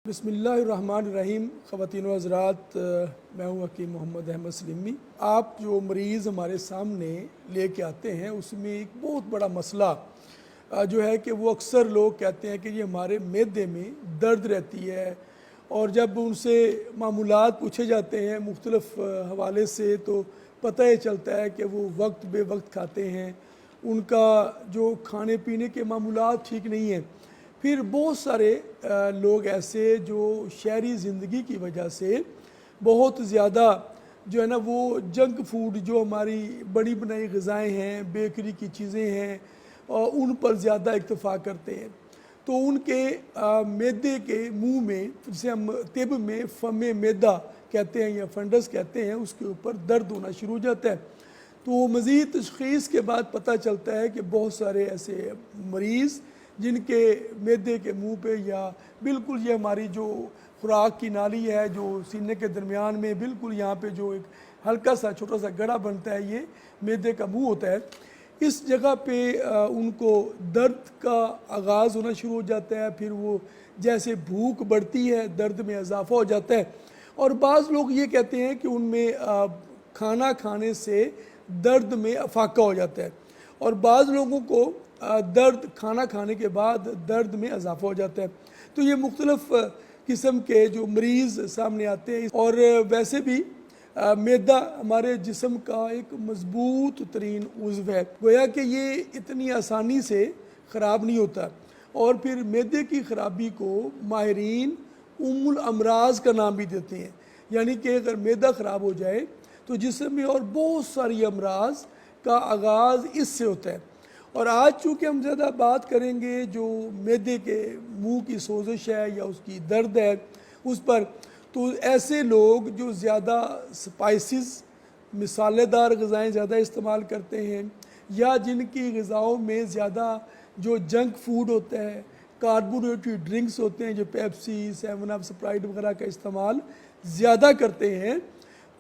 بسم اللہ الرحمن الرحیم۔ خواتین و حضرات، میں ہوں حکیم محمد احمد سلمی۔ آپ جو مریض ہمارے سامنے لے کے آتے ہیں اس میں ایک بہت بڑا مسئلہ جو ہے کہ وہ اکثر لوگ کہتے ہیں کہ یہ ہمارے معدے میں درد رہتی ہے، اور جب ان سے معمولات پوچھے جاتے ہیں مختلف حوالے سے تو پتہ یہ چلتا ہے کہ وہ وقت بے وقت کھاتے ہیں، ان کا جو کھانے پینے کے معمولات ٹھیک نہیں ہیں۔ پھر بہت سارے لوگ ایسے جو شہری زندگی کی وجہ سے بہت زیادہ جو ہے نا وہ جنک فوڈ، جو ہماری بڑی بنائی غذائیں ہیں، بیکری کی چیزیں ہیں، اور ان پر زیادہ اکتفا کرتے ہیں، تو ان کے معدے کے منہ میں، جسے ہم طب میں فم معدہ کہتے ہیں یا فنڈس کہتے ہیں، اس کے اوپر درد ہونا شروع ہو جاتا ہے۔ تو مزید تشخیص کے بعد پتہ چلتا ہے کہ بہت سارے ایسے مریض جن کے معدے کے منہ پہ یا بالکل یہ ہماری جو خوراک کی نالی ہے جو سینے کے درمیان میں بالکل یہاں پہ جو ایک ہلکا سا چھوٹا سا گڑھا بنتا ہے، یہ معدے کا منہ ہوتا ہے، اس جگہ پہ ان کو درد کا آغاز ہونا شروع ہو جاتا ہے۔ پھر وہ جیسے بھوک بڑھتی ہے درد میں اضافہ ہو جاتا ہے، اور بعض لوگ یہ کہتے ہیں کہ ان میں کھانا کھانے سے درد میں افاقہ ہو جاتا ہے، اور بعض لوگوں کو درد کھانا کھانے کے بعد درد میں اضافہ ہو جاتا ہے۔ تو یہ مختلف قسم کے جو مریض سامنے آتے ہیں، اور ویسے بھی معدہ ہمارے جسم کا ایک مضبوط ترین عضو ہے، گویا کہ یہ اتنی آسانی سے خراب نہیں ہوتا، اور پھر معدے کی خرابی کو ماہرین ام الامراض کا نام بھی دیتے ہیں، یعنی کہ اگر معدہ خراب ہو جائے تو جسم میں اور بہت ساری امراض کا آغاز اس سے ہوتا ہے۔ اور آج چونکہ ہم زیادہ بات کریں گے جو معدے کے منہ کی سوزش ہے یا اس کی درد ہے اس پر، تو ایسے لوگ جو زیادہ سپائسز، مسالے دار غذائیں زیادہ استعمال کرتے ہیں، یا جن کی غذاؤں میں زیادہ جو جنک فوڈ ہوتا ہے، کاربونیٹڈ ڈرنکس ہوتے ہیں، جو پیپسی، 7 اپ، سپرائٹ وغیرہ کا استعمال زیادہ کرتے ہیں،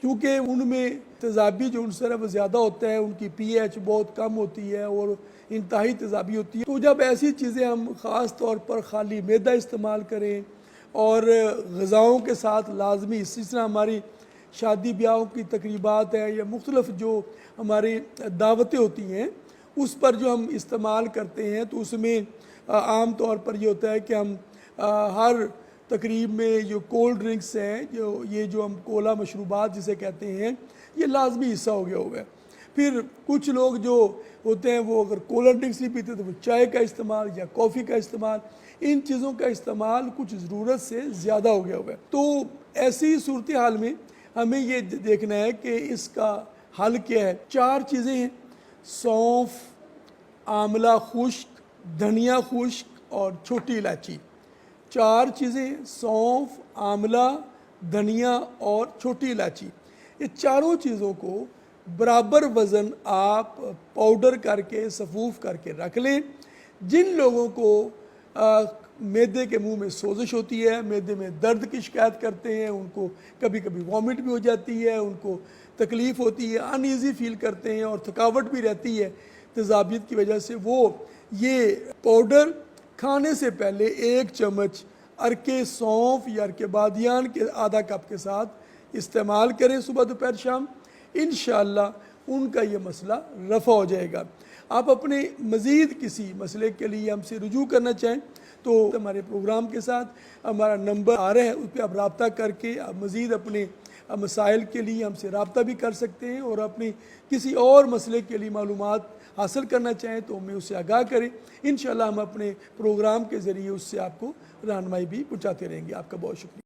کیونکہ ان میں تیزابی جو عنصر ہے وہ زیادہ ہوتا ہے، ان کی پی ایچ بہت کم ہوتی ہے اور انتہائی تیزابی ہوتی ہے۔ تو جب ایسی چیزیں ہم خاص طور پر خالی معدہ استعمال کریں اور غذاؤں کے ساتھ لازمی، اسی طرح ہماری شادی بیاہوں کی تقریبات ہیں یا مختلف جو ہماری دعوتیں ہوتی ہیں اس پر جو ہم استعمال کرتے ہیں، تو اس میں عام طور پر یہ ہوتا ہے کہ ہم ہر تقریب میں جو کولڈ ڈرنکس ہیں، جو ہم کولا مشروبات جسے کہتے ہیں، یہ لازمی حصہ ہو گیا ہوا ہے۔ پھر کچھ لوگ جو ہوتے ہیں وہ اگر کولڈ ڈرنکس نہیں پیتے تو وہ چائے کا استعمال یا کافی کا استعمال، ان چیزوں کا استعمال کچھ ضرورت سے زیادہ ہو گیا ہوا ہے۔ تو ایسی صورتحال میں ہمیں یہ دیکھنا ہے کہ اس کا حل کیا ہے۔ 4 چیزیں ہیں: سونف، آملہ خشک، دھنیا خشک اور چھوٹی الائچی۔ 4 چیزیں: سونف، آملہ، دھنیا اور چھوٹی الائچی۔ یہ چاروں چیزوں کو برابر وزن آپ پاؤڈر کر کے صفوف کر کے رکھ لیں۔ جن لوگوں کو معدے کے منہ میں سوزش ہوتی ہے، معدے میں درد کی شکایت کرتے ہیں، ان کو کبھی کبھی وامٹ بھی ہو جاتی ہے، ان کو تکلیف ہوتی ہے، ان ایزی فیل کرتے ہیں اور تھکاوٹ بھی رہتی ہے تیزابیت کی وجہ سے، وہ یہ پاؤڈر کھانے سے پہلے 1 چمچ عرق سونف یا عرق بادیان کے آدھا کپ کے ساتھ استعمال کریں صبح دوپہر شام۔ انشاءاللہ ان کا یہ مسئلہ رفع ہو جائے گا۔ آپ اپنے مزید کسی مسئلے کے لیے ہم سے رجوع کرنا چاہیں تو ہمارے پروگرام کے ساتھ ہمارا نمبر آ رہا ہے، اس پہ آپ رابطہ کر کے آپ مزید اپنے مسائل کے لیے ہم سے رابطہ بھی کر سکتے ہیں، اور اپنی کسی اور مسئلے کے لیے معلومات حاصل کرنا چاہیں تو ہمیں اس سے آگاہ کریں۔ انشاءاللہ ہم اپنے پروگرام کے ذریعے اس سے آپ کو رہنمائی بھی پہنچاتے رہیں گے۔ آپ کا بہت شکریہ۔